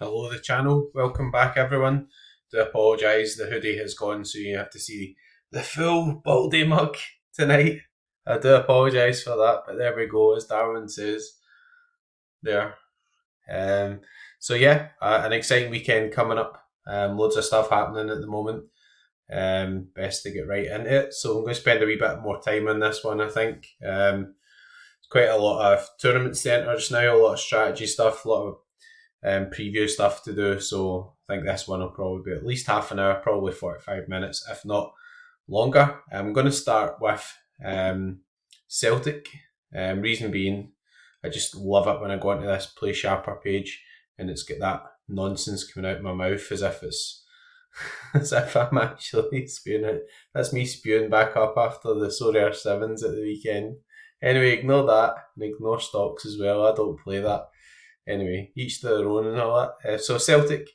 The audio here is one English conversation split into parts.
Hello, the channel. Welcome back, everyone. Do apologise, the hoodie has gone, so you have to see the full Baldy mug tonight. I do apologise for that, but there we go, as Darwin says. There. So yeah, an exciting weekend coming up. Loads of stuff happening at the moment. Best to get right into it. So I'm going to spend a wee bit more time on this one, I think. Quite a lot of tournament centres now, a lot of strategy stuff, a lot of preview stuff to do. So I think this one will probably be at least half an hour, probably 45 minutes, if not longer. I'm going to start with Celtic. Reason being, I just love it when I go into this Play Sharper page and it's got that nonsense coming out of my mouth as if it's as if I'm actually spewing it. That's me spewing back up after the Sorare 7s at the weekend. Anyway, ignore that and ignore stocks as well. I don't play that. Anyway, each to their own and all that. So Celtic,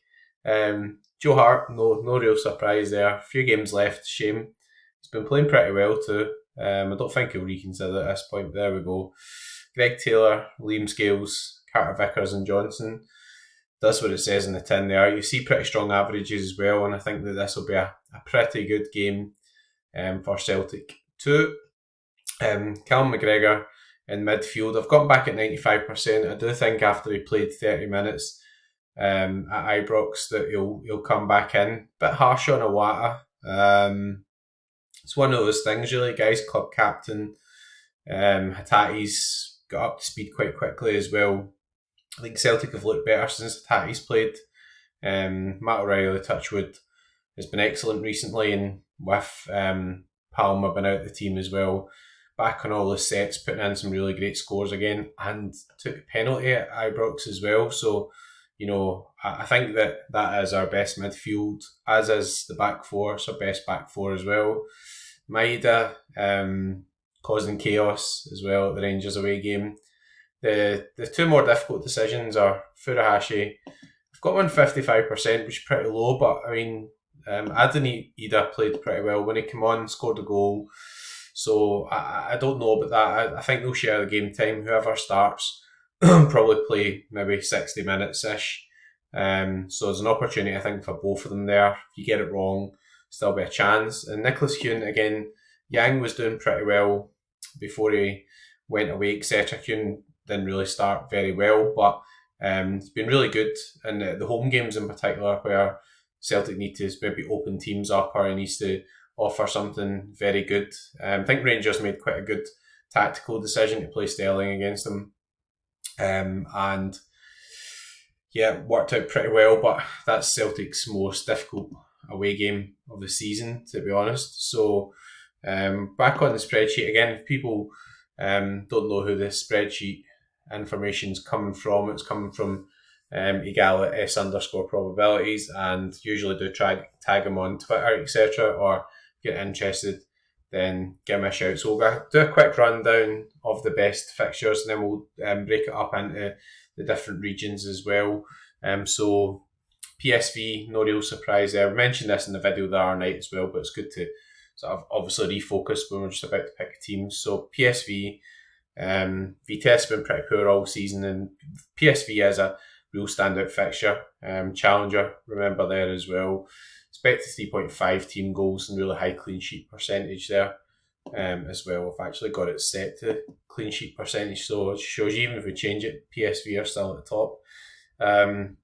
Joe Hart, no real surprise there. A few games left, shame. He's been playing pretty well too. I don't think he'll reconsider at this point, but there we go. Greg Taylor, Liam Scales, Carter Vickers and Johnson. That's what it says in the tin there. You see pretty strong averages as well, and I think that this will be a pretty good game for Celtic too. Callum McGregor in midfield. I've got back at 95%. I do think after he played 30 minutes at Ibrox that he'll come back in. Bit harsh on Iwata. It's one of those things really, guys. Club captain. Hatate's got up to speed quite quickly as well. I think Celtic have looked better since Hatate's played. Matt O'Reilly, Touchwood, has been excellent recently, and with Palmer been out of the team as well. Back on all the sets, putting in some really great scores again, and took a penalty at Ibrox as well. So, you know, I think that is our best midfield, as is the back four. It's our best back four as well. Maeda causing chaos as well at the Rangers away game. The two more difficult decisions are Furuhashi. I've got one 55%, which is pretty low, but I mean, Adon Ida played pretty well when he came on, scored a goal. So I don't know about that. I think they'll share the game time. Whoever starts probably play maybe 60 minutes-ish. So there's an opportunity, I think, for both of them there. If you get it wrong, still be a chance. And Nicholas Kuhn, again, Yang was doing pretty well before he went away, etc. Kuhn didn't really start very well, but it's been really good in the home games in particular, where Celtic need to maybe open teams up, or he needs to offer something very good. I think Rangers made quite a good tactical decision to play Sterling against them. And yeah, worked out pretty well, but that's Celtic's most difficult away game of the season, to be honest. So back on the spreadsheet again, if people don't know who this spreadsheet information's coming from, it's coming from Egal at S_probabilities, and usually do tag him on Twitter, etc., or get interested, then give me a shout. So we'll do a quick rundown of the best fixtures, and then we'll break it up into the different regions as well. So PSV, no real surprise there. We mentioned this in the video the other night as well, but it's good to sort of obviously refocus when we're just about to pick a team. So PSV, Vitesse been pretty poor all season, and PSV is a real standout fixture. Challenger, remember there as well. Expected 3.5 team goals and really high clean sheet percentage there as well. I've actually got it set to clean sheet percentage, so it shows you even if we change it, PSV are still at the top.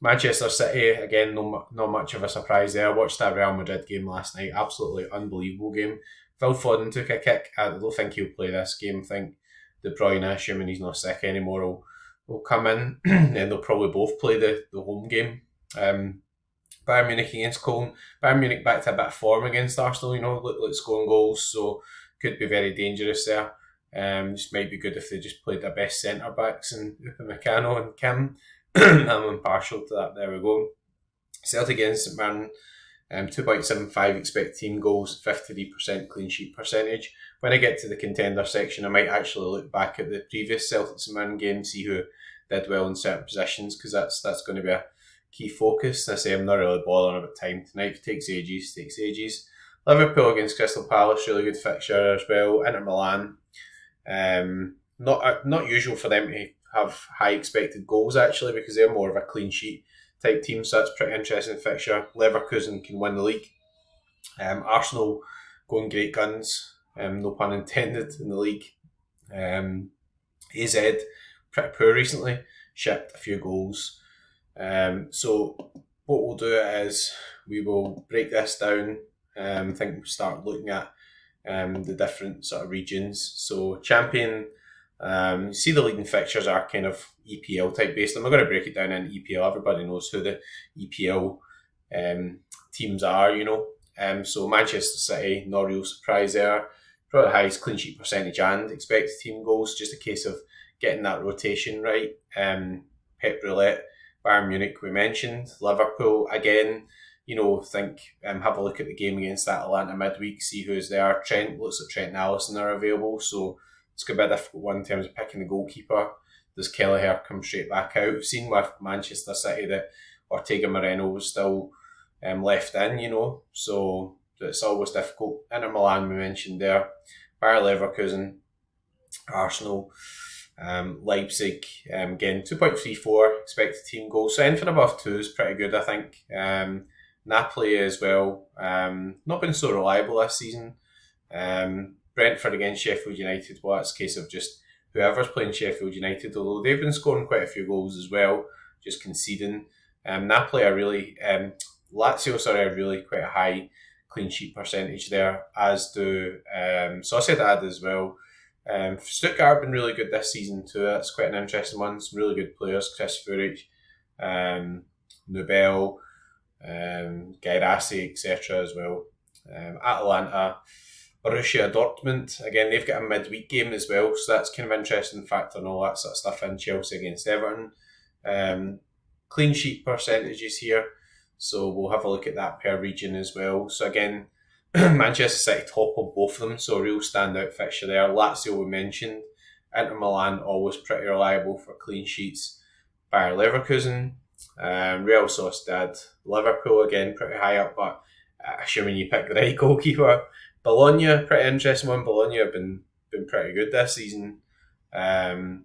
Manchester City, again, not much of a surprise there. I watched that Real Madrid game last night. Absolutely unbelievable game. Phil Foden took a kick. I don't think he'll play this game. I think De Bruyne, assuming he's not sick anymore, will come in and they'll probably both play the home game. Bayern Munich against Cologne. Bayern Munich back to a bit of form against Arsenal, look like scoring goals, so could be very dangerous there. Just might be good if they just played their best centre backs and Upamecano and Kim. I'm impartial to that. There we go. Celtic against St Mirren, 2.75 expected team goals, 53% clean sheet percentage. When I get to the contender section, I might actually look back at the previous Celtic St Mirren game, see who did well in certain positions, because that's going to be a key focus. I say I'm not really bothering about time tonight. If it takes ages. Liverpool against Crystal Palace, really good fixture as well. Inter Milan, not usual for them to have high expected goals actually, because they're more of a clean sheet type team, so that's pretty interesting fixture. Leverkusen can win the league. Arsenal going great guns, no pun intended, in the league. AZ pretty poor recently, shipped a few goals. So what we'll do is we will break this down. I think we'll start looking at the different sort of regions. So champion, you see the leading fixtures are kind of EPL type based. I'm not going to break it down in EPL. Everybody knows who the EPL teams are, you know. So Manchester City, no real surprise there. Probably the highest clean sheet percentage and expected team goals. Just a case of getting that rotation right. Pep Roulette, Bayern Munich we mentioned. Liverpool, again, you know, think have a look at the game against Atalanta midweek, see who's there. Trent, looks like Trent and Alisson are available, so it's going to be a difficult one in terms of picking the goalkeeper. Does Kelleher come straight back out? We've seen with Manchester City that Ortega Moreno was still left in, you know, so it's always difficult. Inter Milan we mentioned there. Bayer Leverkusen, Arsenal, Leipzig, again 2.34 expected team goals. So anything above 2 is pretty good, I think. Napoli as well, not been so reliable this season. Brentford against Sheffield United, well, it's a case of just whoever's playing Sheffield United, although they've been scoring quite a few goals as well, just conceding. Napoli are really, Lazio, are really quite a high clean sheet percentage there, as do Sociedad as well. Stuttgart have been really good this season too. That's quite an interesting one. Some really good players, Chris Furic, Nubel, Gairassi, etc. as well. Atalanta, Borussia Dortmund, again, they've got a midweek game as well, so that's kind of interesting factor and all that sort of stuff in Chelsea against Everton. Clean sheet percentages here, so we'll have a look at that per region as well. So again, Manchester City top of both of them, so a real standout fixture there. Lazio we mentioned. Inter Milan always pretty reliable for clean sheets. Bayer Leverkusen, Real Sociedad, Liverpool again pretty high up, but assuming you pick the right goalkeeper. Bologna, pretty interesting one. Bologna have been pretty good this season.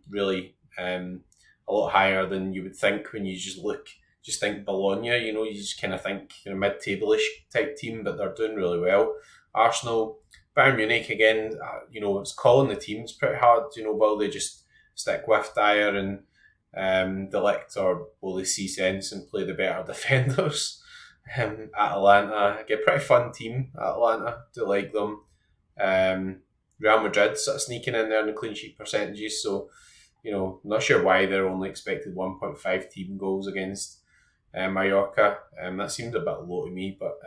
Really a lot higher than you would think when you just think Bologna, you know, you just kind of think, you know, mid-table-ish type team, but they're doing really well. Arsenal, Bayern Munich, again, you know, it's calling the teams pretty hard, you know, will they just stick with Dyer and De Ligt, or will they see sense and play the better defenders? Atalanta, again, pretty fun team, Atalanta, do like them. Real Madrid sort of sneaking in there in the clean sheet percentages, so, you know, not sure why they're only expected 1.5 team goals against Mallorca. That seemed a bit low to me, but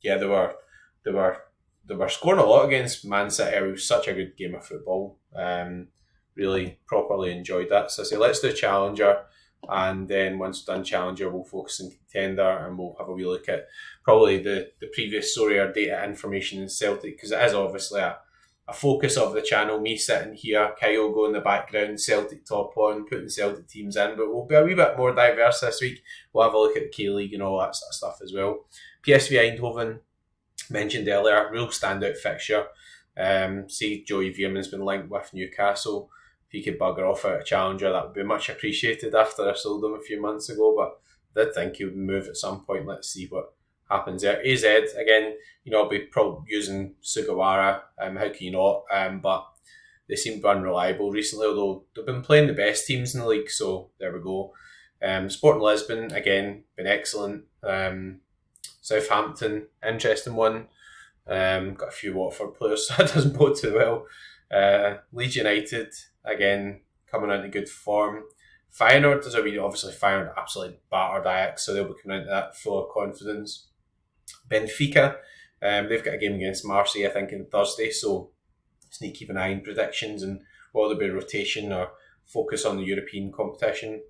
yeah, they were scoring a lot against Man City. It was such a good game of football. Really properly enjoyed that. So I say let's do Challenger, and then once we've done Challenger, we'll focus on Contender, and we'll have a wee look at probably the previous Sorare data information in Celtic, because it is obviously a focus of the channel. Me sitting here, Kyle go in the background, Celtic top on, putting Celtic teams in, but we'll be a wee bit more diverse this week. We'll have a look at the K-League and all that sort of stuff as well. PSV Eindhoven, mentioned earlier, real standout fixture. See Joey Veerman's been linked with Newcastle. If he could bugger off out a Challenger, that would be much appreciated after I sold him a few months ago, but I did think he would move at some point. Let's see what happens there. AZ, again, you know, I'll be probably using Sugawara, how can you not, but they seem to be unreliable recently, although they've been playing the best teams in the league, so there we go. Sporting Lisbon, again, been excellent. Southampton, interesting one. Got a few Watford players, so that doesn't bode too well. Leeds United, again, coming into good form. Feyenoord, obviously Feyenoord absolutely battered Ajax, so they'll be coming into that full of confidence. Benfica, they've got a game against Marseille, I think, on Thursday, so just need to keep an eye on predictions and will there be rotation or focus on the European competition.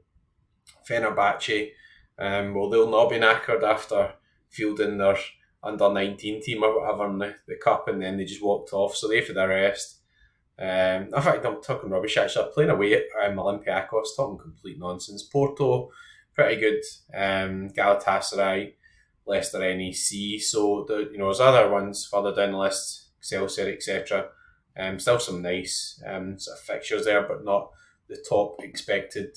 Fenerbahce, well, they'll not be knackered after fielding their under-19 team or whatever in the cup, and then they just walked off, so they've had a rest. In fact, I'm talking rubbish actually. I'm playing away at Olympiacos, talking complete nonsense. Porto, pretty good. Galatasaray, Leicester NEC. So there's other ones further down the list, Excelsior, etc. Still some nice sort of fixtures there, but not the top expected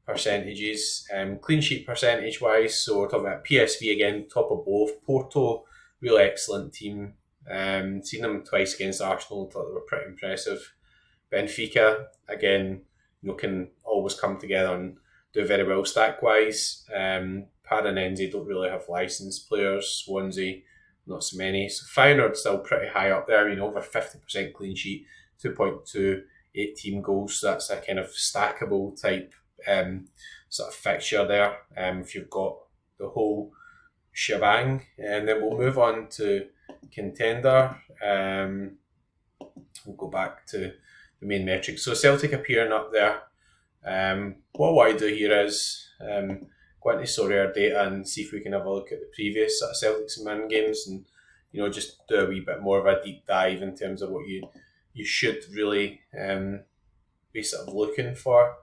percentages. Clean sheet percentage wise, so we're talking about PSV again, top of both. Porto, real excellent team. Seen them twice against Arsenal, thought they were pretty impressive. Benfica, again, can always come together and do very well stack wise. Paranense don't really have licensed players. Swansea, not so many. So Feyenoord still pretty high up there, over 50% clean sheet, 2.28 team goals. So that's a kind of stackable type sort of fixture there. If you've got the whole shebang, and then we'll move on to contender. We'll go back to the main metrics. So Celtic appearing up there. What I do here is go into Sorare data and see if we can have a look at the previous sort of Celtics and Man games, and just do a wee bit more of a deep dive in terms of what you should really be sort of looking for.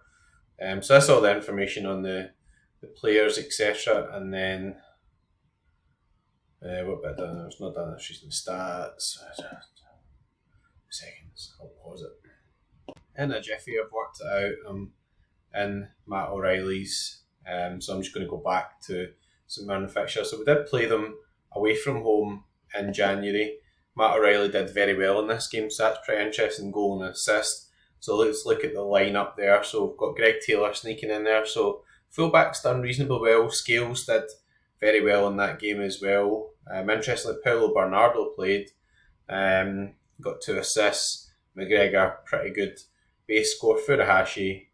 So that's all the information on the players, etc. And then what bit done? It's not done. It's just the stats. Seconds. I'll pause it. In a jiffy, I've worked it out. In Matt O'Reilly's. So I'm just going to go back to some man fixtures. So we did play them away from home in January. Matt O'Reilly did very well in this game, so that's pretty interesting. Goal and assist. So let's look at the lineup there. So we've got Greg Taylor sneaking in there. So fullback's done reasonably well. Scales did very well in that game as well. Interestingly, Paulo Bernardo played. Got 2 assists. McGregor, pretty good base score. Furuhashi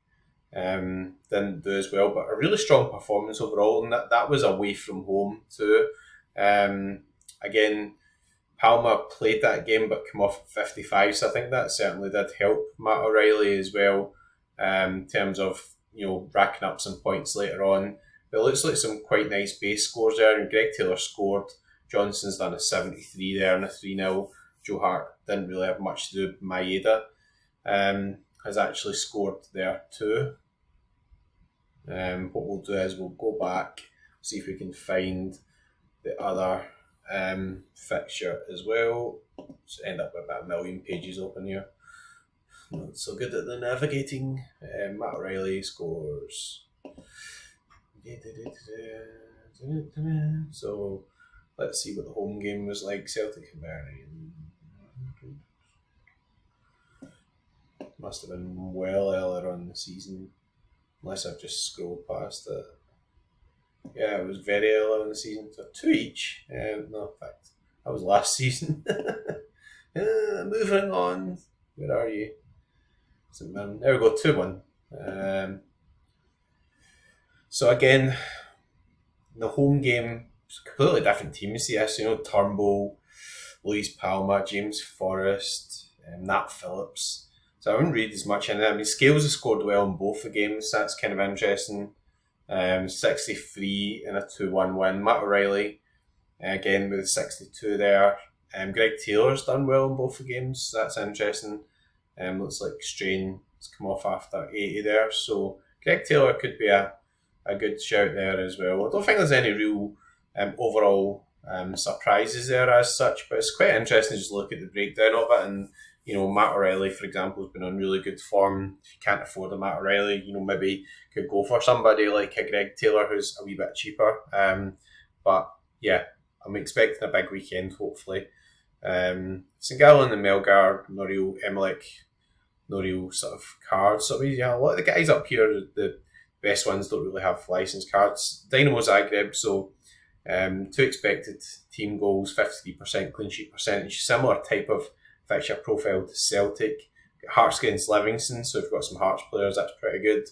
didn't do as well, but a really strong performance overall, and that was away from home too. Again, Palma played that game but come off at 55, so I think that certainly did help Matt O'Reilly as well, in terms of racking up some points later on. But it looks like some quite nice base scores there, and Greg Taylor scored. Johnson's done a 73 there and a 3-0. Joe Hart didn't really have much to do with Maeda. Has actually scored there too. What we'll do is we'll go back, see if we can find the other fixture as well. So end up with about 1 million pages open here. Not so good at the navigating. Matt O'Reilly scores. So let's see what the home game was like. Celtic and Burnley. Must have been well earlier on in the season, unless I've just scrolled past it. Yeah, it was very early in the season, so 2 each. No, in fact, that was last season. Moving on. Where are you? There we go, 2-1. So again, the home game, completely different teams. Yes, Turnbull, Luis Palma, James Forrest, Nat Phillips. So I wouldn't read as much into it. I mean, Scales has scored well in both the games. That's kind of interesting. 63 in a 2-1 win. Matt O'Reilly, again with a 62 there. Greg Taylor's done well in both the games. That's interesting. Looks like Strain has come off after 80 there. So Greg Taylor could be a good shout there as well. I don't think there's any real overall surprises there as such, but it's quite interesting to just look at the breakdown of it. And Matt O'Reilly, for example, has been on really good form. If you can't afford a Matt O'Reilly, maybe could go for somebody like a Greg Taylor who's a wee bit cheaper. But yeah, I'm expecting a big weekend, hopefully. St. Gallen and Melgar, no real Emmerich, no real sort of cards. So a lot of the guys up here, the best ones, don't really have licensed cards. Dynamo Zagreb, so 2 expected team goals, 53% clean sheet percentage, similar type of fixture profile to Celtic. Hearts against Livingston, so if you've got some Hearts players, that's pretty good.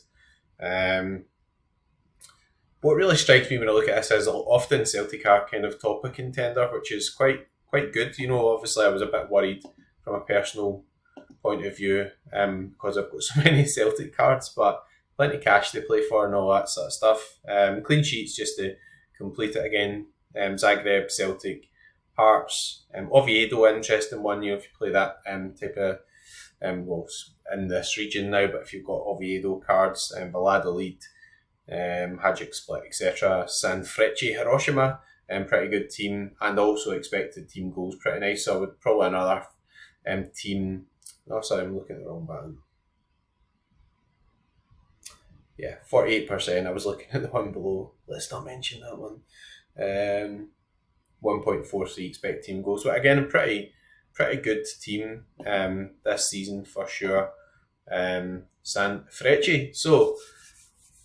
What really strikes me when I look at this is often Celtic are kind of top of contender, which is quite good. Obviously I was a bit worried from a personal point of view because I've got so many Celtic cards, but plenty of cash they play for and all that sort of stuff. Clean sheets just to complete it again. Zagreb, Celtic, Hearts, Oviedo, interesting one. If you play that type of in this region now, but if you've got Oviedo cards, Valladolid, Hajduk Split, etc. Sanfrecce, Hiroshima, pretty good team, and also expected team goals pretty nice. So I would probably another team. Oh, sorry, I'm looking at the wrong button. Yeah, 48%. I was looking at the one below. Let's not mention that one. 1.43 expected team goals. But again, a pretty good team this season for sure. San Frecce. So,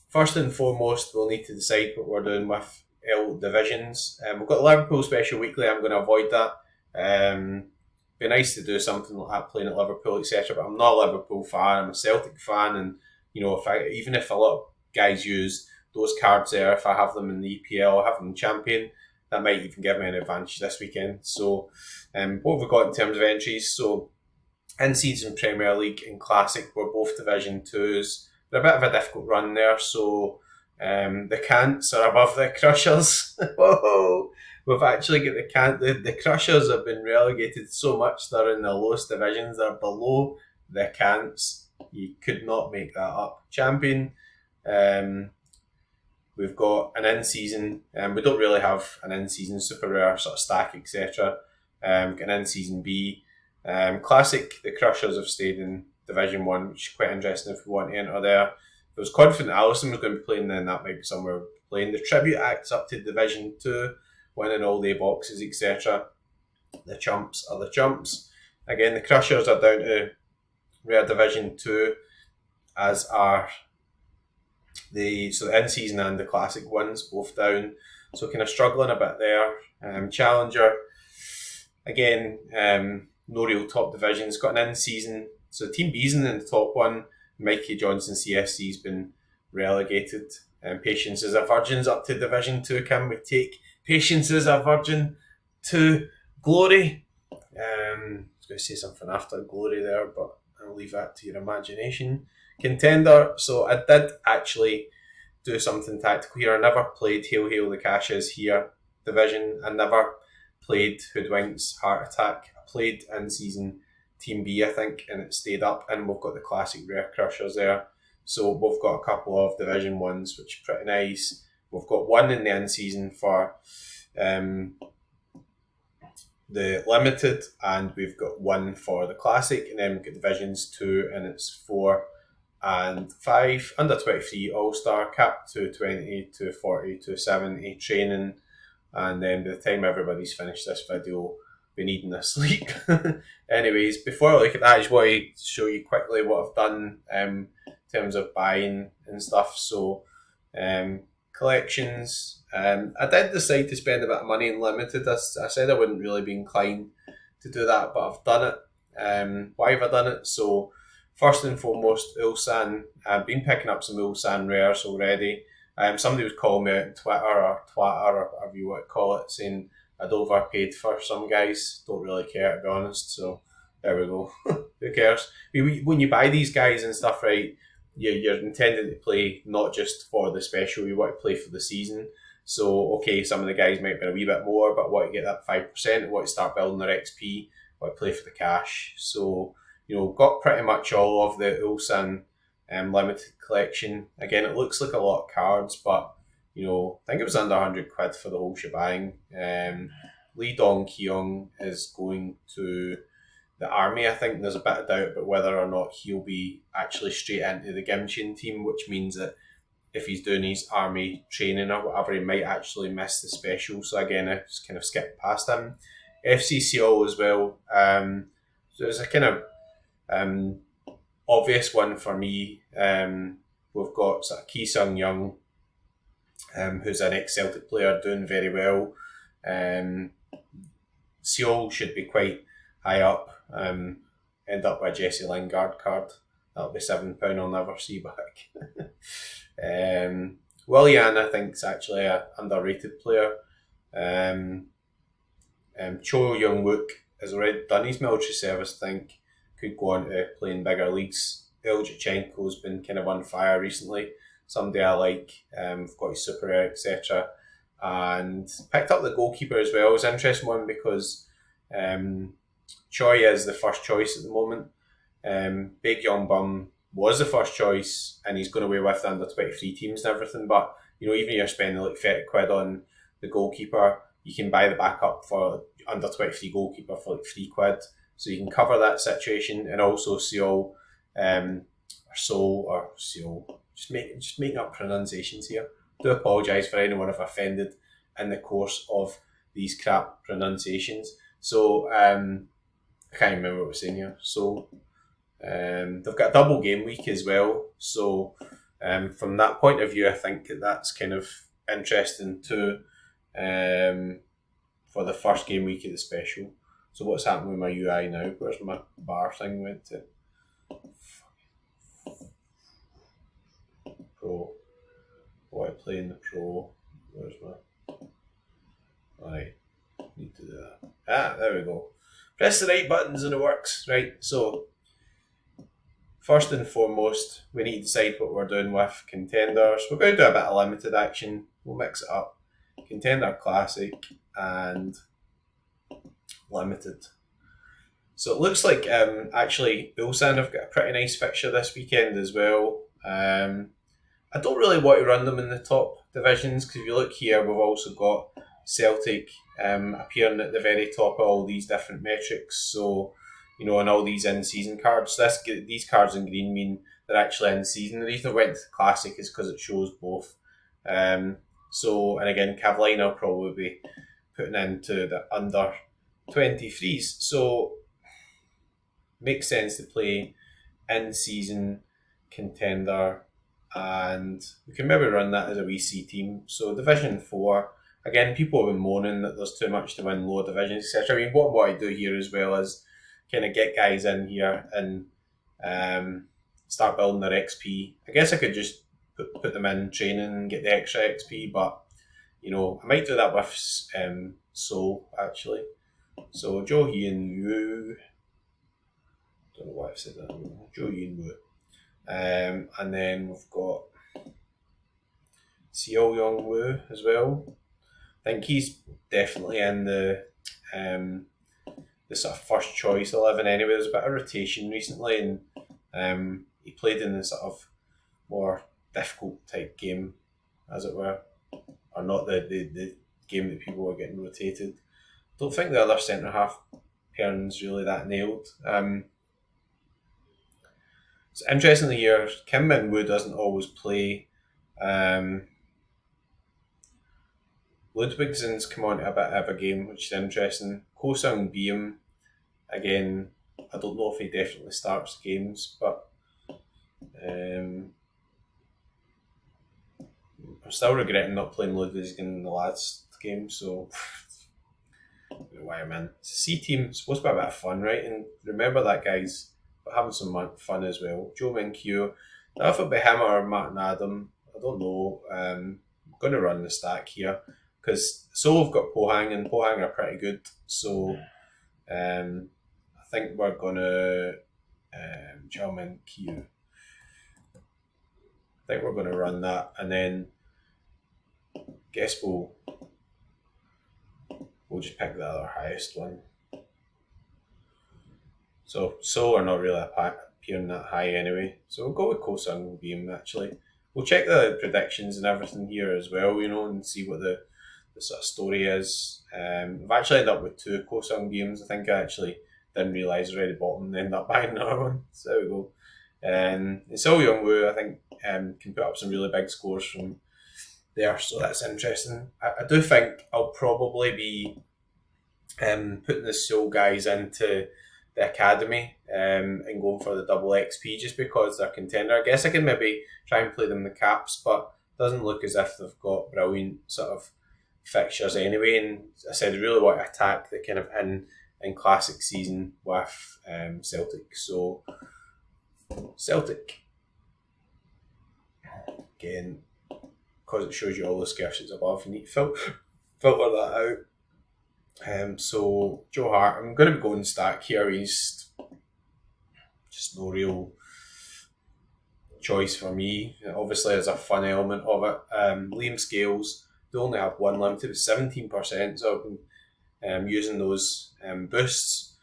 first and foremost, we'll need to decide what we're doing with L divisions. We've got the Liverpool special weekly. I'm going to avoid that. Be nice to do something like that, playing at Liverpool, etc. But I'm not a Liverpool fan. I'm a Celtic fan, and even if a lot of guys use those cards there, if I have them in the EPL, I have them in Champion, that might even give me an advantage this weekend. So, what have we got in terms of entries? So, in season Premier League and Classic, we're both Division 2s. They're a bit of a difficult run there, so the Cants are above the Crushers. Whoa! We've actually got the Crushers have been relegated so much they're in the lowest divisions. They're below the Cants. You could not make that up. Champion, we've got an in-season. We don't really have an in-season super rare sort of stack, etc. Got an in-season B. Classic, the Crushers have stayed in Division 1, which is quite interesting if we want to enter there. If I was confident Alisson was going to be playing, then that might be somewhere playing. The Tribute Act's up to Division 2, winning all day boxes, etc. The Chumps are the Chumps. Again, the Crushers are down to Rare Division 2, as are the in-season and the Classic ones, both down. So kind of struggling a bit there. Challenger, again, no real top divisions. Got an in-season. So Team B's in the top one. Mikey Johnson CFC's been relegated. Patience is a Virgin's up to Division 2. Can we take Patience is a Virgin to glory? I was going to say something after glory there, but I'll leave that to your imagination. Contender. So I did actually do something tactical here. I never played Hail Hail the Cashes here division. I never played Hoodwinks Heart Attack. I played in season Team B, I think, and it stayed up. And we've got the Classic Rare Crushers there. So we've got a couple of Division 1s, which are pretty nice. We've got one in the in-season for the Limited, and we've got one for the Classic, and then we've got Divisions 2, and it's 4 and 5. Under 23 All-Star, Cap 220, 240, 270 training, and then by the time everybody's finished this video, be needing a sleep. Anyways, before I look at that, I just want to show you quickly what I've done in terms of buying and stuff. So, collections. I did decide to spend a bit of money in Limited. I said I wouldn't really be inclined to do that, but I've done it. Why have I done it? So, first and foremost, Ulsan. I've been picking up some Ulsan rares already. Somebody was calling me out on Twitter or Twatter or whatever you want to call it, saying I'd overpaid for some guys. Don't really care, to be honest. So there we go. Who cares? When you buy these guys and stuff, right, you're intending to play not just for the special. You want to play for the season. So okay, some of the guys might be a wee bit more, but want to get that 5%. Want to start building their XP. Want to play for the cash. So got pretty much all of the Ulsan limited collection. Again, it looks like a lot of cards, but I think it was under 100 quid for the whole shebang. Lee Dong Kyung is going to the army. I think there's a bit of doubt about whether or not he'll be actually straight into the Gimchin team, which means that if he's doing his army training or whatever, he might actually miss the special. So again, I just kind of skipped past him. FCCO as well. So it's a kind of obvious one for me. We've got sort of Ki Sung Young, who's an ex-Celtic player, doing very well. Seoul should be quite high up. End up with a Jesse Lingard card. That'll be £7 I'll never see back. Willian, I think, is actually an underrated player. Cho Young-wook has already done his military service, I think. Could go on to play in bigger leagues. Iljichenko's been kind of on fire recently. Somebody I like. I've got his super rare, etc. And picked up the goalkeeper as well. It's an interesting one because Choi is the first choice at the moment. Big Young Bum was the first choice, and he's going away with the under 23 teams and everything. But even if you're spending like 30 quid on the goalkeeper, you can buy the backup for under 23 goalkeeper for like £3. So you can cover that situation. And also Seoul, or Seoul or Seoul. Just making up pronunciations here. Do apologise for anyone I've offended in the course of these crap pronunciations. So I can't remember what I was saying here. So they've got a double game week as well. So from that point of view, I think that's kind of interesting too. For the first game week of the special. So what's happening with my UI now? Where's my bar thing went to? Pro. What I play in the Pro. Where's my... Alright. Need to do that. Ah, there we go. Press the right buttons and it works. Right, so first and foremost, we need to decide what we're doing with contenders. We're going to do a bit of limited action. We'll mix it up. Contender Classic and Limited. So it looks like actually Ulsan have got a pretty nice fixture this weekend as well. I don't really want to run them in the top divisions because if you look here, we've also got Celtic appearing at the very top of all these different metrics. So, you know, and all these in-season cards. These cards in green mean they're actually in-season. The reason I went to Classic is because it shows both. So, and again, Cavline will probably be putting into the under 23s. So, makes sense to play in-season contender, and we can maybe run that as a wee C team. So, Division 4, again, people have been moaning that there's too much to win lower divisions, etc. I mean, what I do here as well is kind of get guys in here and start building their XP. I guess I could just put them in training and get the extra XP, but you know, I might do that with Seoul actually. So Jo Hyun Woo, don't know why I've said that. Jo Hyun Woo, and then we've got Seo Young Woo as well. I think he's definitely in the sort of first choice 11 anyway. There's a bit of rotation recently, and he played in the sort of more difficult type game, as it were, or not the game that people were getting rotated. Don't think the other centre half pairings really that nailed. It's interestingly here, Kim Min Woo doesn't always play. Ludwigsson's come on to a bit of a game, which is interesting. Ko Sung Beam, again, I don't know if he definitely starts games, but I'm still regretting not playing Ludwigsson in the last game, so I don't know why I'm in. It's a C team, it's supposed to be a bit of fun, right? And remember that, guys, but having some fun as well. Joe Min-kyu, now if it'll be him or Martin Adam, I don't know. I'm going to run the stack here because Seoul have got Pohang, and Pohang are pretty good, so I think we're going to Joe Min-kyu. I think we're going to run that, and then guess we'll just pick the other highest one. So are not really appearing that high anyway. So we'll go with Ko Sung Beam actually. We'll check the predictions and everything here as well, you know, and see what the sort of story is. I've actually ended up with 2 Ko Sung Beams. I think I actually didn't realise I already bought them and ended up buying another one. So there we go. And Seo Young Woo, I think, can put up some really big scores from there, so that's interesting. I do think I'll probably be putting the Seoul guys into the academy and going for the double XP just because they're contender. I guess I can maybe try and play them the caps, but it doesn't look as if they've got brilliant sort of fixtures anyway. And I said I really want to attack the kind of in classic season with Celtic. So Celtic again, because it shows you all the scarces above, you need to filter that out. So Joe Hart, I'm going to be going stack here. He's just no real choice for me. Obviously, there's a fun element of it. Liam Scales, they only have one limited, it's 17%, so I've been using those boosts.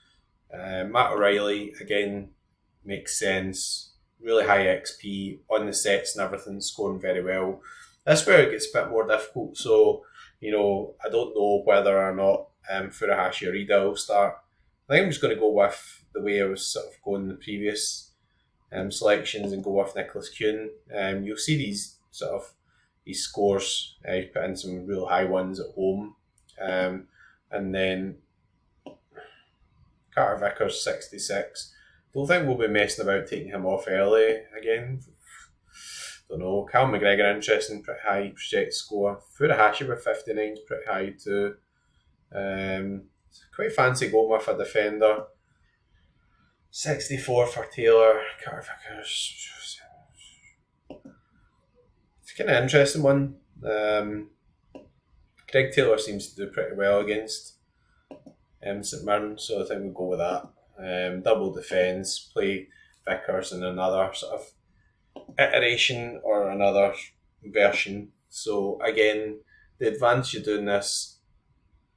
Matt O'Reilly, again, makes sense. Really high XP on the sets and everything, scoring very well. That's where it gets a bit more difficult. So, you know, I don't know whether or not Furuhashi Arida will start. I think I'm just going to go with the way I was sort of going in the previous selections and go with Nicholas Kuhn. You'll see these scores. He put in some real high ones at home, and then Carter Vickers 66. Don't think we'll be messing about taking him off early again. Don't know. Cal McGregor, interesting, pretty high projected score. Furuhashi with 59 is pretty high too. Quite fancy going with a defender. 64 for Taylor. Carter Vickers. It's kind of interesting one. Greg Taylor seems to do pretty well against St Mirren, so I think we'll go with that. Double defence, play Vickers in another sort of iteration or another version. So again, the advantage of doing this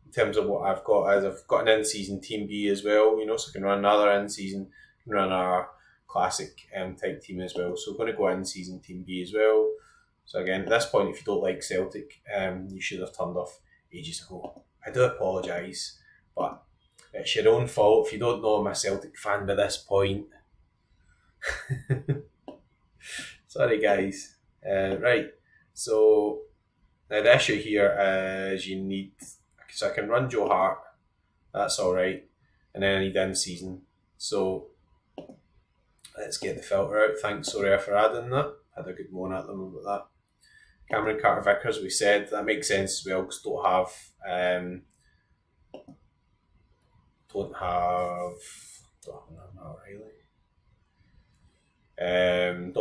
in terms of what I've got is I've got an in-season Team B as well, so I can run another in-season, run our classic type team as well. So I'm going to go in-season Team B as well. So again, at this point, if you don't like Celtic, you should have turned off ages ago. I do apologise, but it's your own fault if you don't know I'm a Celtic fan by this point. Sorry, guys. Right, so now the issue here is you need... So I can run Joe Hart, that's alright, and then I need in-season. So let's get the filter out. Thanks, Sorare, for adding that. Had a good moan at them about that. Cameron Carter Vickers, we said, that makes sense as well because don't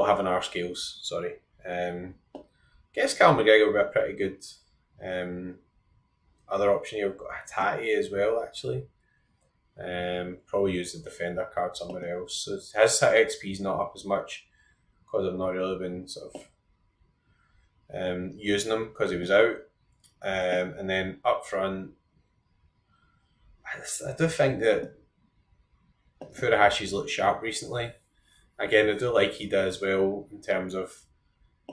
have an R scales, sorry. Guess Cal McGregor would be a pretty good other option here. We've got Hatate as well, actually. Probably use the defender card somewhere else. So his XP is not up as much because I've not really been sort of using him because he was out. And then up front, I do think that Furuhashi's looked sharp recently. Again, I do like he does well in terms of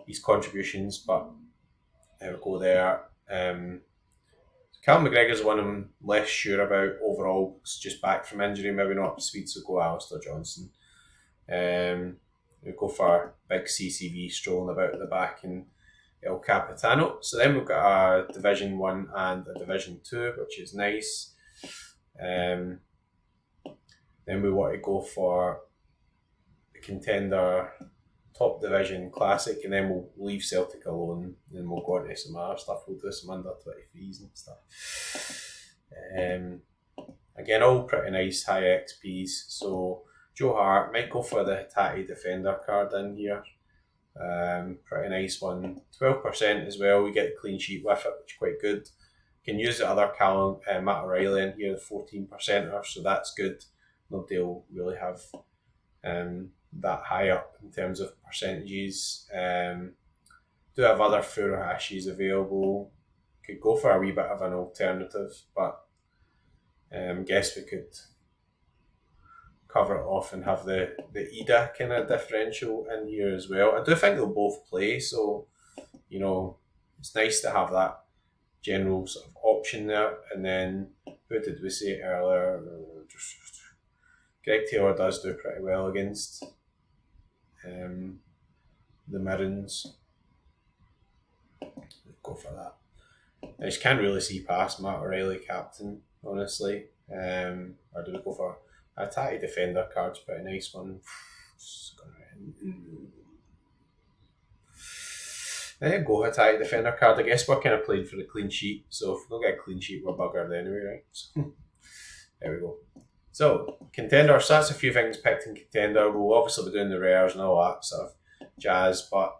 his contributions, but there we go there. Cal McGregor's one I'm less sure about overall. It's just back from injury, maybe not up to speed, so go Alistair Johnson. We'll go for big CCV strolling about at the back and El Capitano. So then we've got a Division 1 and a Division 2, which is nice. Then we want to go for the contender top division classic, and then we'll leave Celtic alone, and then we'll go into some other stuff. We'll do some under 23s and stuff. Again, all pretty nice high XPs. So Joe Hart might go for the Hatate defender card in here. Pretty nice one. 12% as well. We get a clean sheet with it, which is quite good. Can use the other Callum, Matt O'Reilly in here, the 14%er, so that's good. Nobody will really have that high up in terms of percentages. Do have other Furuhashis available. Could go for a wee bit of an alternative, but guess we could cover it off and have the Ida kind of differential in here as well. I do think they'll both play, so it's nice to have that general sort of option there. And then who did we say earlier? Greg Taylor does do pretty well against the Mirrens. Go for that. I just can't really see past Matt O'Reilly captain, honestly. Or do we go for a Hatate defender card's pretty nice one. There you go, Hatate defender card. I guess we're kind of playing for the clean sheet, so if we don't get a clean sheet, we're buggered anyway, right? So, there we go. So, contender, so that's a few things picked in contender. We'll obviously be doing the rares and all that sort of jazz, but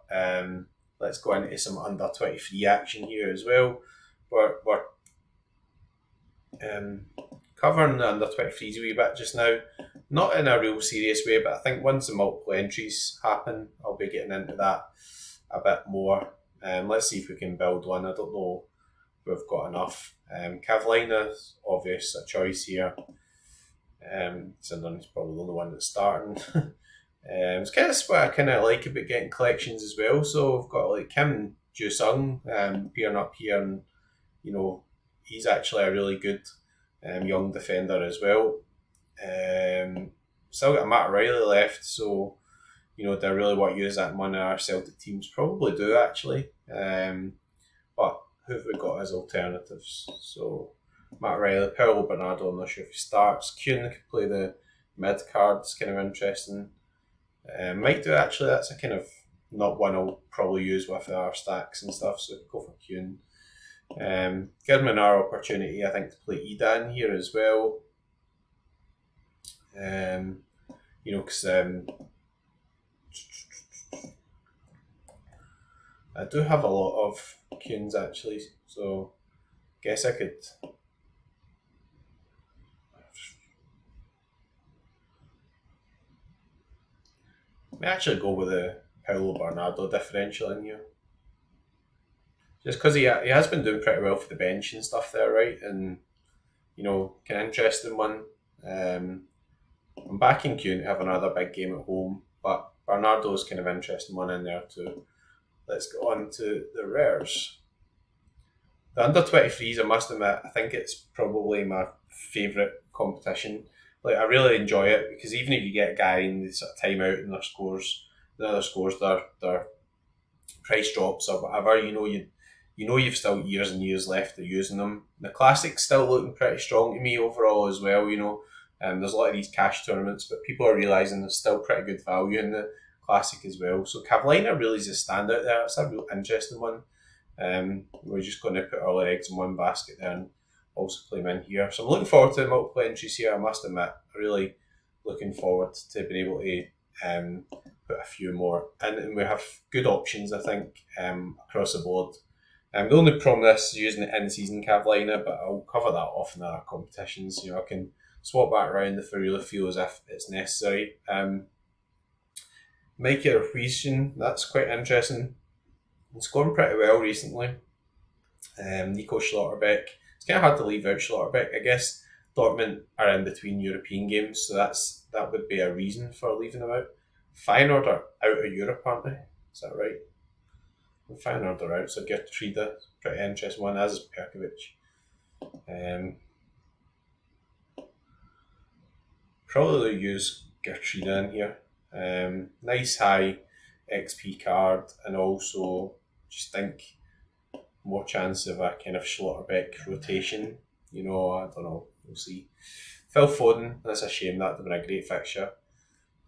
let's go into some under 23 action here as well. We're covering the under 23s a wee bit just now, not in a real serious way, but I think once the multiple entries happen, I'll be getting into that a bit more. Let's see if we can build one. I don't know if we've got enough. Cavlina's obvious a choice here. Sinden's probably the only one that's starting. It's kind of what I kind of like about getting collections as well. So we've got like Kim Ju-sung appearing up here, and he's actually a really good young defender as well. Still got Matt O'Reilly left, so do I really want to use that in one of our Celtic teams? Probably do, actually. But who have we got as alternatives? So, Matt Riley, Paolo Bernardo, I'm not sure if he starts. Kuhn could play the mid card, it's kind of interesting. Might do, actually. That's a kind of not one I'll probably use with our stacks and stuff, so go for Kuhn. Give him another opportunity, I think, to play Edan here as well. Because I do have a lot of Kuhns, actually, so guess I could. I may actually go with the Paolo Bernardo differential in here. Just because he has been doing pretty well for the bench and stuff there, right? And, kind of interesting one. I'm backing Kuhn to have another big game at home, but Bernardo's kind of interesting one in there too. Let's go on to the rares. The under 23s, I must admit, I think it's probably my favourite competition. Like, I really enjoy it because even if you get a guy in the sort of time out and their scores, their price drops or whatever, you've still years and years left of using them. The Classic's still looking pretty strong to me overall as well, there's a lot of these cash tournaments, but people are realising there's still pretty good value in the Classic as well. So Cavallina really is a standout there. It's a real interesting one. We're just going to put all our eggs in one basket there and also play them in here. So I'm looking forward to the multiple entries here, I must admit. Really looking forward to being able to put a few more in, and we have good options, I think, across the board. The only problem with this is using the in-season Cavallina, but I'll cover that off in other competitions. I can swap back around if I really feel as if it's necessary. Mikey Ruizian, that's quite interesting. He's scoring pretty well recently. Nico Schlotterbeck. It's kind of hard to leave out Schlotterbeck. I guess Dortmund are in between European games, so that would be a reason for leaving them out. Feyenoord are out of Europe, aren't they? Is that right? Feyenoord are out, so Gertruida, pretty interesting one, as is Perkovic. Probably use Gertruida in here. Nice high XP card, and also just think more chance of a kind of Schlotterbeck rotation. I don't know, we'll see. Phil Foden, that's a shame, that would have been a great fixture.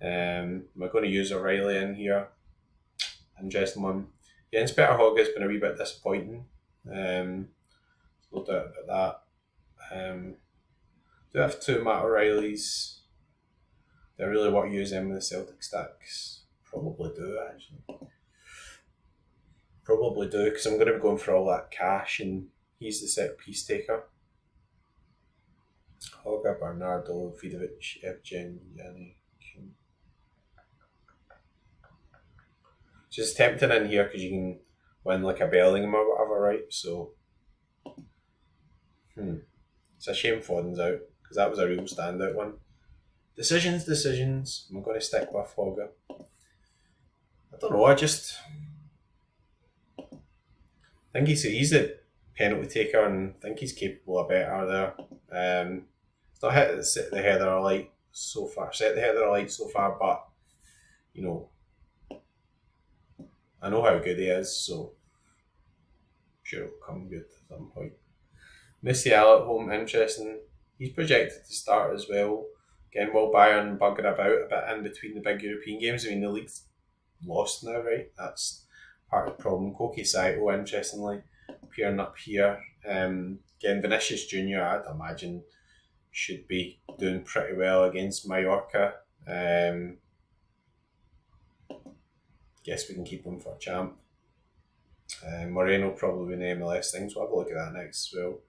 We're going to use O'Reilly in here. Interesting one. Jens Peter Hogg has been a wee bit disappointing. No doubt about that. Do I have two Matt O'Reillys? Do I really want to use them in the Celtic stacks? Probably do, actually. Probably do, because I'm going to be going for all that cash, and he's the set piece taker. Hogga, Bernardo, Vidovic, Evgen, Yanni. It's just tempting in here because you can win like a Bellingham or whatever, right? So, it's a shame Foden's out because that was a real standout one. Decisions. I'm going to stick with Hogga. I don't know. I just think he's the penalty taker, and I think he's capable of better there. It's not hit the header alight so far, but I know how good he is, so I'm sure it'll come good at some point. Musiala at home, interesting. He's projected to start as well. Again, will Bayern bugger about a bit in between the big European games? I mean, the league's lost now, right? That's part of the problem. Koki Saito, interestingly, appearing up here. Again, Vinicius Jr., I'd imagine, should be doing pretty well against Mallorca. Guess we can keep him for a champ. Moreno probably in the MLS things. We'll have a look at that next as well.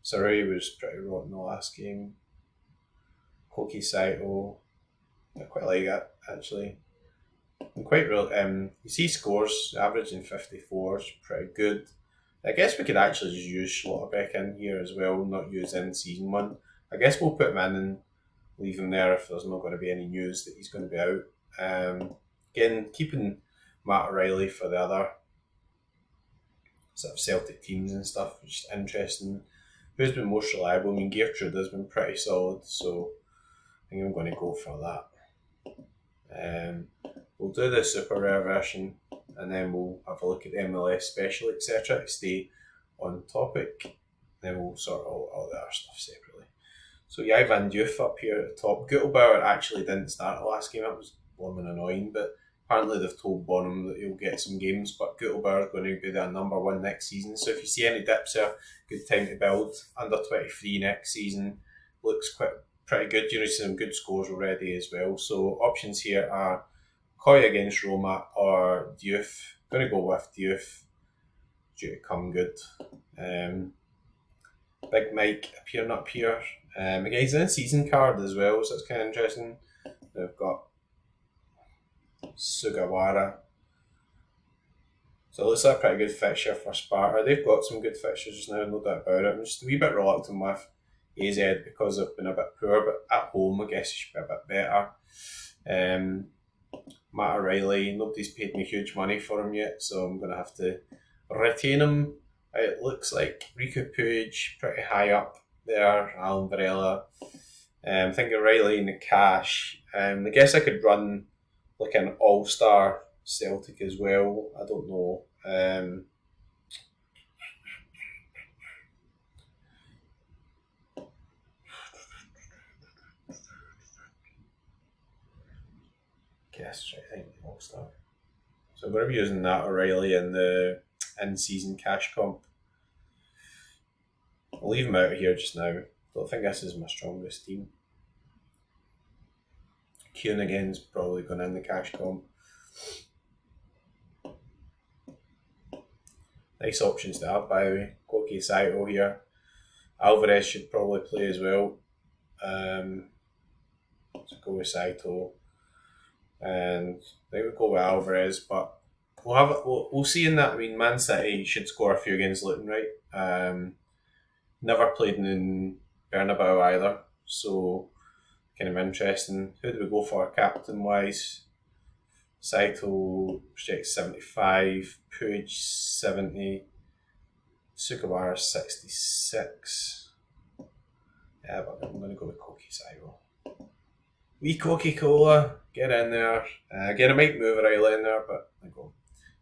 Sorare was pretty rotten the last game. Koki Saito, I quite like that actually. And quite real. You see scores averaging 54 is pretty good. I guess we could actually just use Schlotterbeck in here as well, not use in season one. I guess we'll put him in and leave him there if there's not going to be any news that he's going to be out. Again, keeping Matt O'Reilly for the other sort of Celtic teams and stuff, which is interesting. Who's been most reliable? I mean, Gertrude has been pretty solid, so I think I'm going to go for that. we'll do the super rare version, and then we'll have a look at the MLS special, etc. to stay on topic. Then we'll sort all the other stuff separately. So yeah, Ivan Diouf up here at the top. Gutelbauer actually didn't start the last game. That was blooming annoying, but apparently they've told Bonham that he'll get some games, but Gutelbauer is going to be their number one next season. So if you see any dips there, good time to build. Under 23 next season looks pretty good. You're seeing some good scores already as well. So options here are Coy against Roma or Diouf. Going to go with Diouf due to come good. Big Mike appearing up here. Again, he's in a season card as well, so it's kind of interesting. They've got Sugawara. So it looks like a pretty good fixture for Sparta. They've got some good fixtures just now, no doubt about it. I'm just a wee bit reluctant with AZ because they've been a bit poor, but at home I guess it should be a bit better. Matt O'Reilly, nobody's paid me huge money for him yet, so I'm going to have to retain him. It looks like Riku Puig pretty high up there, Alan Varela. I think O'Reilly in the cash. I guess I could run like an all-star Celtic as well. I don't know. Guess I think all-star. So I'm going to be using that O'Reilly in the in-season cash comp. I'll leave him out of here just now. Don't think this is my strongest team. Kuhn again's probably going in the cash comp. Nice options to have, by the way. Koki Saito here. Alvarez should probably play as well. So go with Saito. And I think we'll go with Alvarez, but we'll see in that. I mean, Man City should score a few against Luton, right? Never played in Bernabeu either, so kind of interesting. Who do we go for captain wise? Saito projects 75, Puig 70, Sugawara 66. Yeah, but I'm going to go with Koki Saito. Wee Coca-Cola, get in there. Again, I might move Riley in there, but I go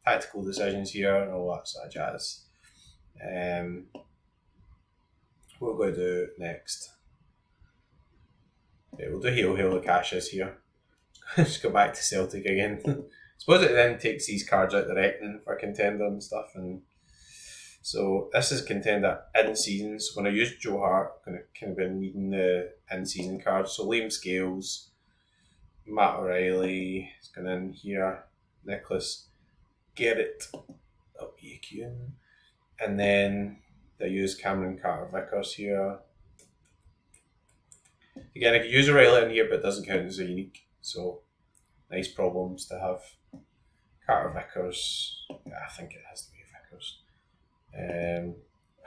tactical decisions here and all that sort of jazz. What we're going to do next? Yeah, we'll do Hail the Caches here. Just go back to Celtic again. I suppose it then takes these cards out the reckoning for contender and stuff. And so this is contender in season. So when I use Joe Hart, I'm going to kind of been needing the in season cards. So Liam Scales, Matt O'Reilly is going in here. Nicholas Garrett up EQ. And then they use Cameron Carter Vickers here. Again, I could use O'Reilly in here, but it doesn't count as a unique. So, nice problems to have. Carter Vickers. Yeah, I think it has to be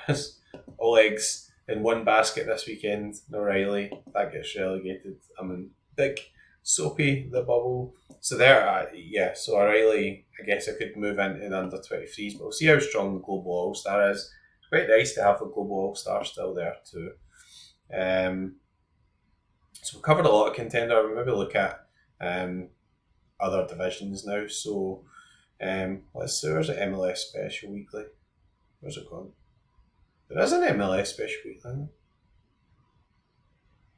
Vickers. All eggs in one basket this weekend. O'Reilly. That gets relegated. I'm in big Soapy, the bubble. So there, so O'Reilly, I guess I could move into the under 23s, but we'll see how strong the Global All-Star is. It's quite nice to have the Global All-Star still there too. So we've covered a lot of contender. We'll maybe look at other divisions now. So let's see, where's the MLS Special Weekly? Where's it gone? There is an MLS Special Weekly.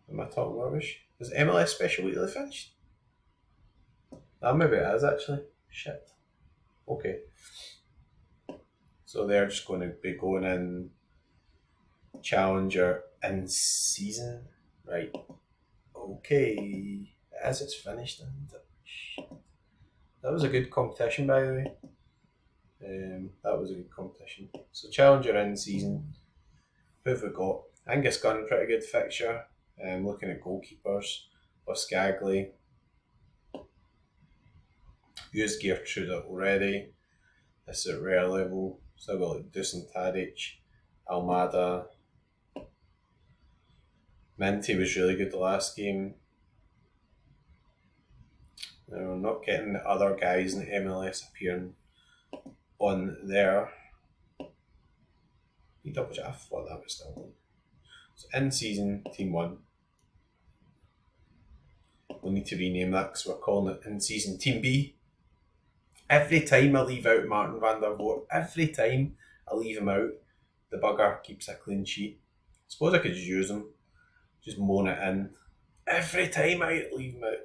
Am I talking rubbish? Is MLS Special Weekly finished? Maybe it is actually. Shit. Okay. So they're just going to be going in Challenger in season. Right. Okay. As it's finished. That was a good competition, by the way. That was a good competition. So Challenger in season. Who have we got? Angus Gunn, pretty good fixture. Looking at goalkeepers. Buscagli. Used Gertrude already. This is at rare level. Still got like Dusan Tadic, Almada. Minty was really good the last game. We're not getting the other guys in the MLS appearing on there. I thought that was still on. So in season, team 1. We'll need to rename that because we're calling it in season team B. Every time I leave out Martin van der Voort, every time I leave him out, the bugger keeps a clean sheet. I suppose I could just use him, just moan it in. Every time I leave him out,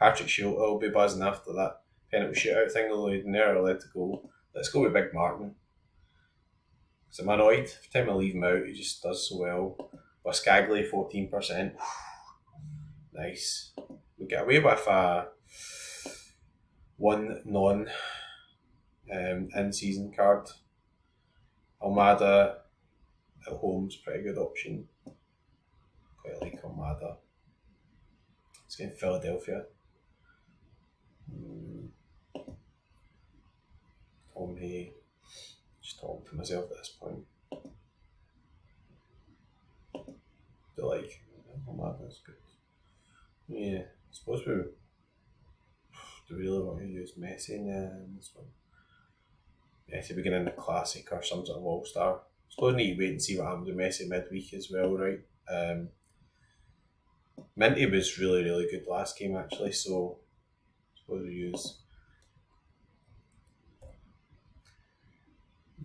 Patrick Schilte will be buzzing after that penalty shootout thing, although he'd never let it go. Let's go with Big Martin. So I'm annoyed. Every time I leave him out, he just does so well. Wascagli, 14%. Nice. We get away with one non in-season card. Almada at home's pretty good option. Quite like Almada. It's in Philadelphia. Tom Hay. Just talking to myself at this point. Do like Almada's good. Yeah, I suppose we do really want to use Messi in this one. Messi beginning the Classic or some sort of All-Star. I suppose we need to wait and see what happens with Messi midweek as well, right? Minty was really, really good last game actually, so I suppose we use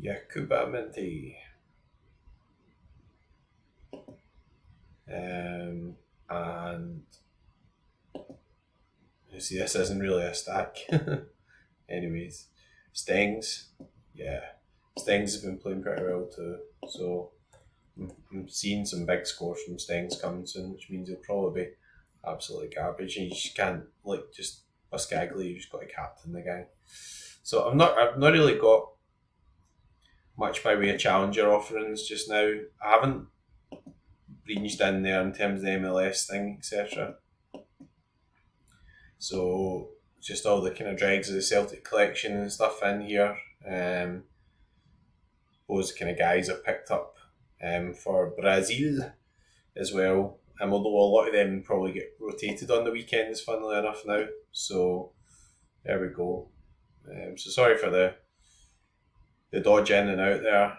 Yakuba Minty. And you see, this isn't really a stack. Anyways, Stengs, Stengs has been playing pretty well too. So I'm seeing some big scores from Stengs coming soon, which means he'll probably be absolutely garbage. And you just can't just Buscaglia. You just got to captain the guy. So I've not really got much by way of challenger offerings just now. I haven't reached in there in terms of the MLS thing, etc. So just all the kind of dregs of the Celtic collection and stuff in here. Those kind of guys I've picked up for Brazil as well. Although a lot of them probably get rotated on the weekends, funnily enough now. So there we go. So sorry for the dodge in and out there.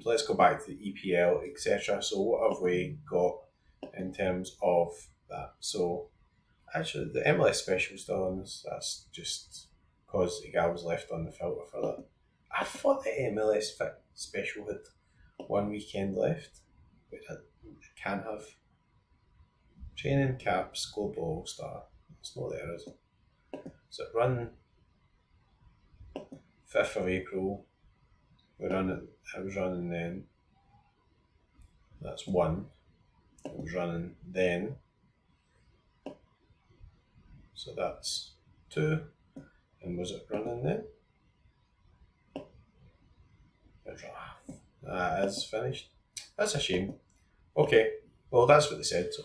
Let's go back to the EPL, etc. So what have we got in terms of that? So actually the MLS special still on this. That's just because the guy was left on the filter for that. I thought the MLS special had one weekend left, but it can't have. Training Caps Global All-Star. It's not there, is it? So it run 5th of April. I was running then. That's 1. It was running then. So that's 2. And was it running then? That is finished. That's a shame. Okay, well that's what they said, so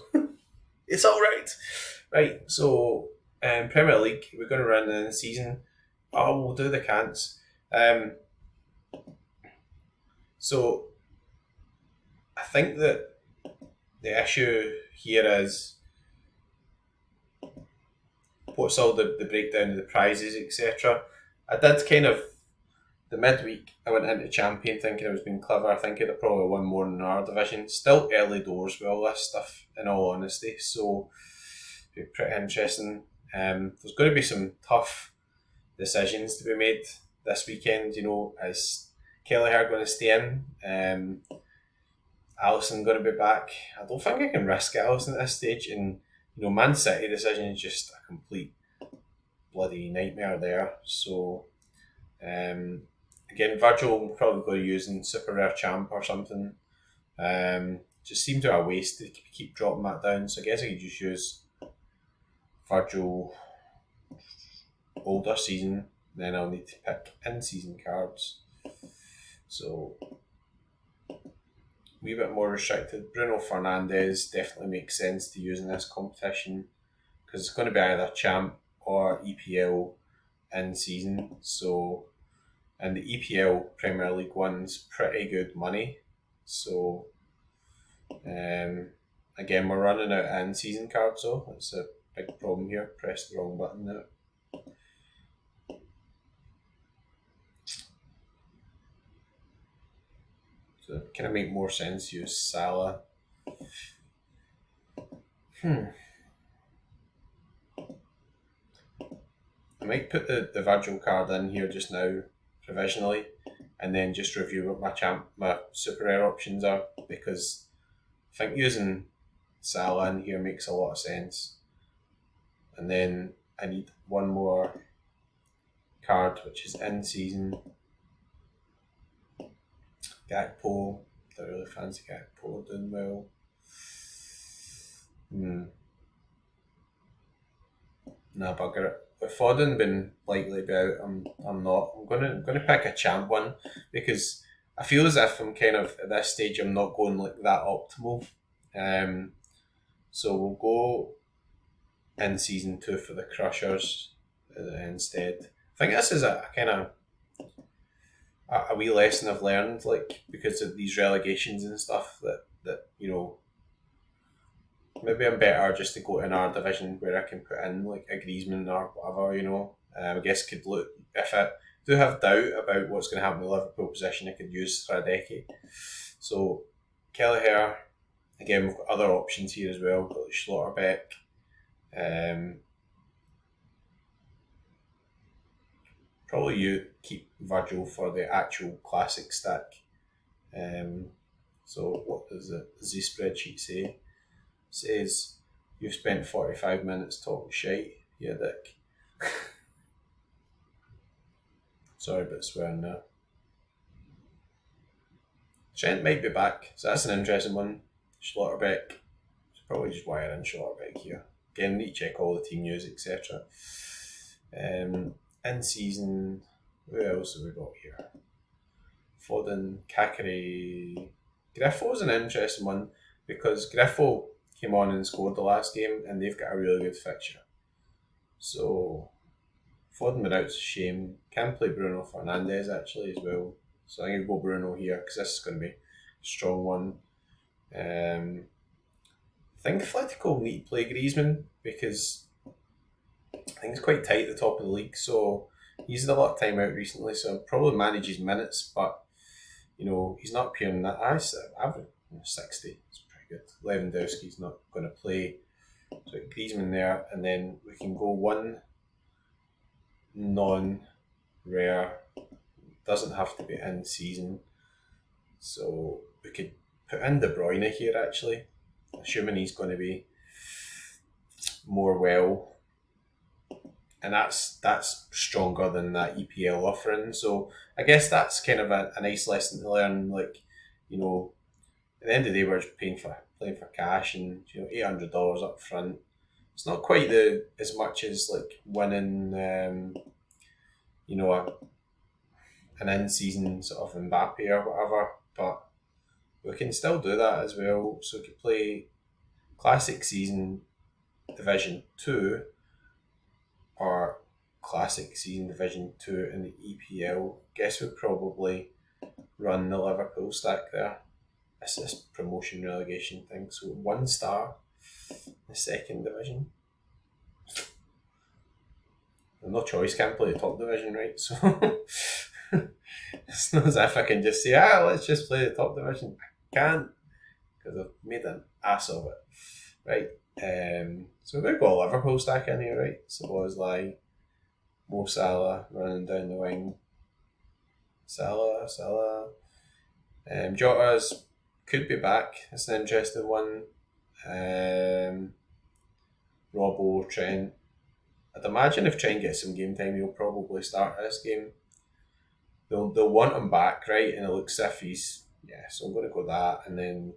it's alright. Right, so Premier League, we're going to run in the season. Oh, we'll do the cants. So I think that the issue here is what's all the breakdown of the prizes, etc. I did kind of the midweek. I went into Champion thinking I was being clever. I think I'd probably won more than our division. Still early doors with all this stuff, in all honesty. So it'll be pretty interesting. There's going to be some tough decisions to be made this weekend. You know, is Kelleher going to stay in? Alisson going to be back? I don't think I can risk Alisson at this stage. And Man City decision is just a complete bloody nightmare there. So again, Virgil will probably go using Super Rare Champ or something. Just seemed to a waste to keep dropping that down. So I guess I could just use Virgil older season. Then I'll need to pick in-season cards. So a wee bit more restricted. Bruno Fernandes definitely makes sense to use in this competition because it's going to be either Champ or EPL in season. So, and the EPL Premier League one's pretty good money. So, again, we're running out of in season cards, so that's a big problem here. Press the wrong button now. So, can it make more sense to use Salah? I might put the Virgil card in here just now, provisionally, and then just review what my super rare options are, because I think using Salah in here makes a lot of sense. And then I need one more card, which is in season. Gakpo. Don't really fancy Gakpo doing well. Nah, bugger it. With Foden been likely about, I'm not. I'm gonna pick a champ one, because I feel as if I'm kind of at this stage I'm not going like that optimal. So we'll go in season 2 for the Crushers instead. I think this is a kind of a wee lesson I've learned, like, because of these relegations and stuff, that maybe I'm better just to go in our division where I can put in like a Griezmann or whatever. I guess could look, if I do have doubt about what's going to happen with Liverpool position, I could use Radecki. So Kelleher, again, we've got other options here as well. We've got Schlotterbeck. Probably you keep Virgil for the actual classic stack. So what does the spreadsheet say? It says you've spent 45 minutes talking shite, you dick. Sorry about swearing there. Trent might be back, so that's an interesting one. Schlotterbeck. Probably just wire in Schlotterbeck here. Again, need to check all the team news, etc. In season, who else have we got here? Foden, Kakary. Griffo's an interesting one, because Griffo came on and scored the last game, and they've got a really good fixture. So Foden without's a shame. Can play Bruno Fernandes actually as well. So I'm going to go Bruno here, because this is going to be a strong one. I think Atletico need to play Griezmann, because I think it's quite tight at the top of the league, so he's had a lot of time out recently, so probably manage his minutes, but he's not appearing that high. Average 60, it's pretty good. Lewandowski's not going to play, so Griezmann there, and then we can go one non-rare, doesn't have to be in season, so we could put in De Bruyne here actually, assuming he's going to be more well, and that's stronger than that EPL offering. So I guess that's kind of a nice lesson to learn. Like, at the end of the day, we're just playing for cash, and $800 up front. It's not quite as much as like winning, an in-season sort of Mbappe or whatever, but we can still do that as well. So we could play Classic Season Division 2 or Classic Season Division 2 in the EPL. Guess we'd probably run the Liverpool stack there. It's this promotion relegation thing. So 1 star in the second division. No choice, can't play the top division, right? So it's not as if I can just say, let's just play the top division. I can't, because I've made an ass of it. Right. So we've got a Liverpool stack in here, right? Szoboszlai, Mo Salah running down the wing. Salah. Jota's could be back. It's an interesting one. Robbo, Trent. I'd imagine if Trent gets some game time, he'll probably start this game. They'll want him back, right? And it looks as if he's... Yeah, so I'm going to go that. And then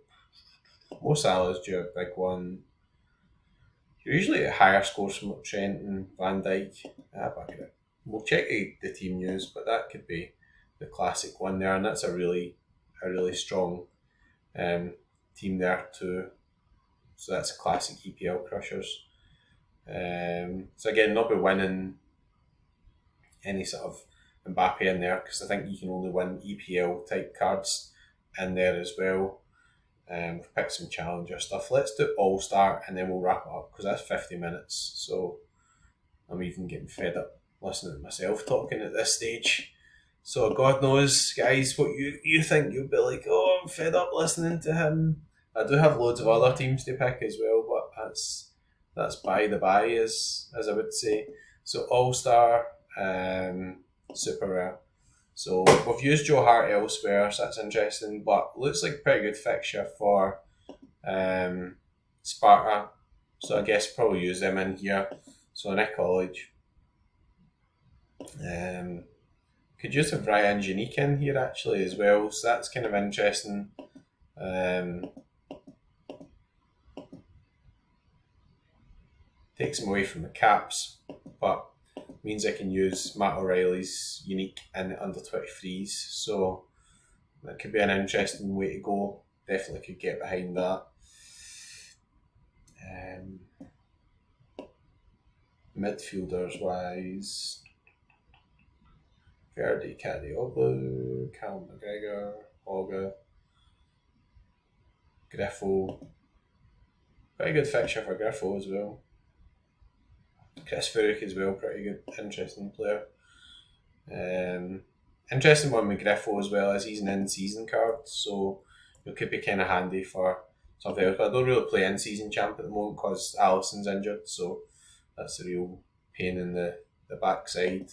Mo Salah's due a big one. You're usually at higher scores from Trent and Van Dijk. We'll check the team news, but that could be the classic one there, and that's a really strong team there too. So that's a classic EPL Crushers. So again, not be winning any sort of Mbappe in there, because I think you can only win EPL type cards in there as well. We've picked some challenger stuff. Let's do All-Star and then we'll wrap it up, because that's 50 minutes. So I'm even getting fed up listening to myself talking at this stage. So God knows, guys, what you think. You'll be like, oh, I'm fed up listening to him. I do have loads of other teams to pick as well, but that's by the by, as I would say. So All-Star, Super Rare. So we've used Joe Hart elsewhere, so that's interesting, but looks like a pretty good fixture for Sparta. So I guess probably use them in here. So Nick College. Could use a Ryan Janique in here actually as well, so that's kind of interesting. Takes him away from the caps, but means I can use Matt O'Reilly's Unique in under 23s, so that could be an interesting way to go. Definitely could get behind that. Midfielders wise, Verdi, Kadioglu, Cal McGregor, Olga, Griffo. Pretty good fixture for Griffo as well. Chris Furyk as well, pretty good, interesting player. Interesting one with Griffo as well, as he's an in-season card, so it could be kind of handy for something else. But I don't really play in-season champ at the moment because Alisson's injured, so that's a real pain in the backside.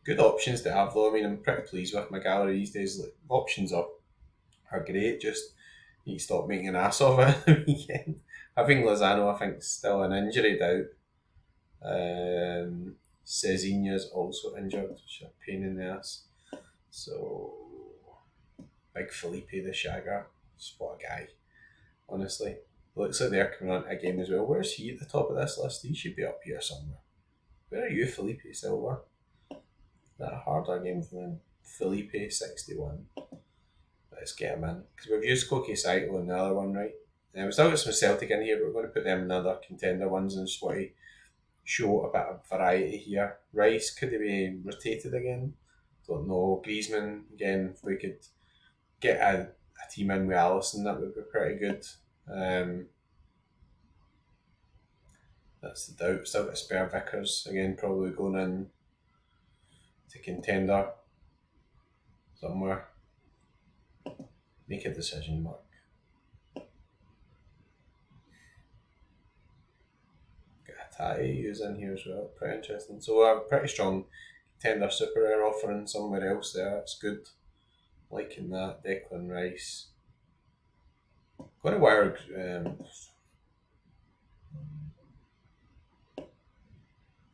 Good options to have though. I mean, I'm pretty pleased with my gallery these days. Like, options are great. Just need to stop making an ass of it at the weekend. Having Lozano, I think, still an injury doubt. Cezinha's also injured, which is a pain in the ass. So, big Felipe the Shagger. What a guy, honestly. Looks like they're coming on a game as well. Where's he at the top of this list? He should be up here somewhere. Where are you, Felipe Silva? Is that a harder game for them? Felipe 61. Let's get him in. Because we've used Koki Saito in the other one, right? We've still got some Celtic in here, but we're going to put them in other contender ones and just want to show a bit of variety here. Rice, could he be rotated again? Don't know. Griezmann, again, if we could get a team in with Alisson, that would be pretty good. That's the doubt. Still got spare Vickers, again, probably going in to contender somewhere. Make a decision, Mark. Got Hatai who's in here as well. Pretty interesting. So a pretty strong contender Super Rare offering somewhere else there. That's good. Liking that. Declan Rice. Going to wire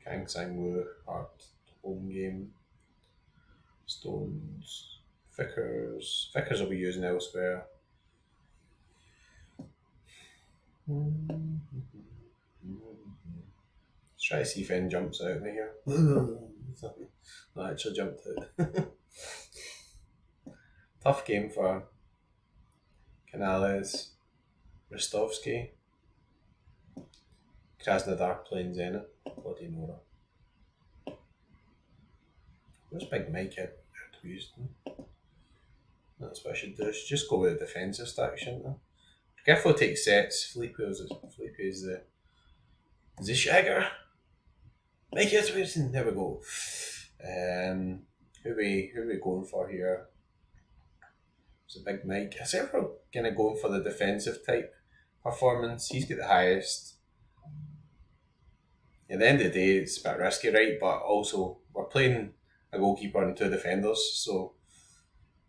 Kang Sang-woo, Hart, home game. Stones. Vickers will be using elsewhere. Let's try to see if anyone jumps out of me here. No, actually jumped out. Tough game for Canales, Rostovsky, Krasnodar playing Zenit. Bloody Nora. Where's Big Mike out to Houston? That's what I should do. I should just go with the defensive stack, shouldn't I? Griffo takes sets. Felipe is the Shagger. Make it Wilson. There we go. Who we going for here? It's a Big Mike. I said we're kind of going for the defensive type performance. He's got the highest. At the end of the day, it's a bit risky, right? But also, we're playing a goalkeeper and two defenders, so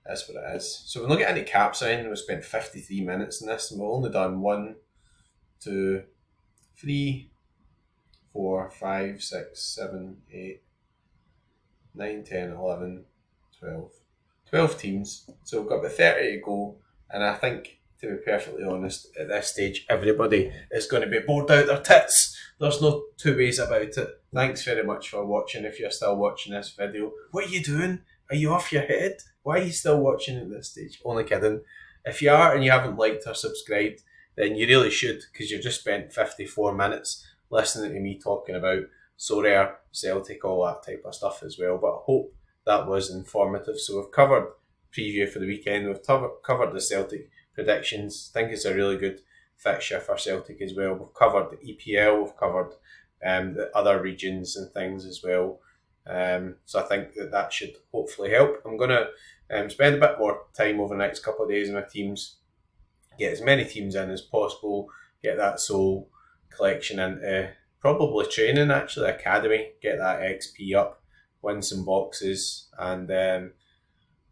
that's what it is. So when we look at any caps in, we spent 53 minutes in this, and we've only done 1, 2, 3, 4, 5, 6, 7, 8, 9, 10, 11, 12. 12 teams. So we've got about 30 to go, and I think, to be perfectly honest, at this stage, everybody is going to be bored out their tits. There's no two ways about it. Thanks very much for watching. If you're still watching this video, what are you doing? Are you off your head? Why are you still watching at this stage? Only kidding. If you are and you haven't liked or subscribed, then you really should, because you've just spent 54 minutes listening to me talking about Sorare, Celtic, all that type of stuff as well. But I hope that was informative. So we've covered preview for the weekend. We've covered the Celtic predictions. I think it's a really good fixture for Celtic as well. We've covered the EPL. We've covered the other regions and things as well. So I think that should hopefully help. I'm going to spend a bit more time over the next couple of days in my teams, get as many teams in as possible, get that soul collection into probably training actually, academy, get that XP up, win some boxes, and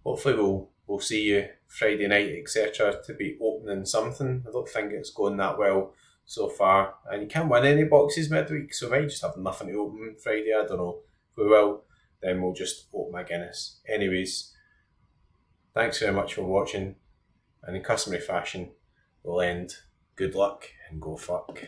hopefully we'll see you Friday night, etc. to be opening something. I don't think it's going that well so far, and you can't win any boxes midweek, so we might just have nothing to open Friday. I don't know. If we will, then we'll just open my Guinness. Anyways, thanks very much for watching, and in customary fashion, we'll end. Good luck and go fuck.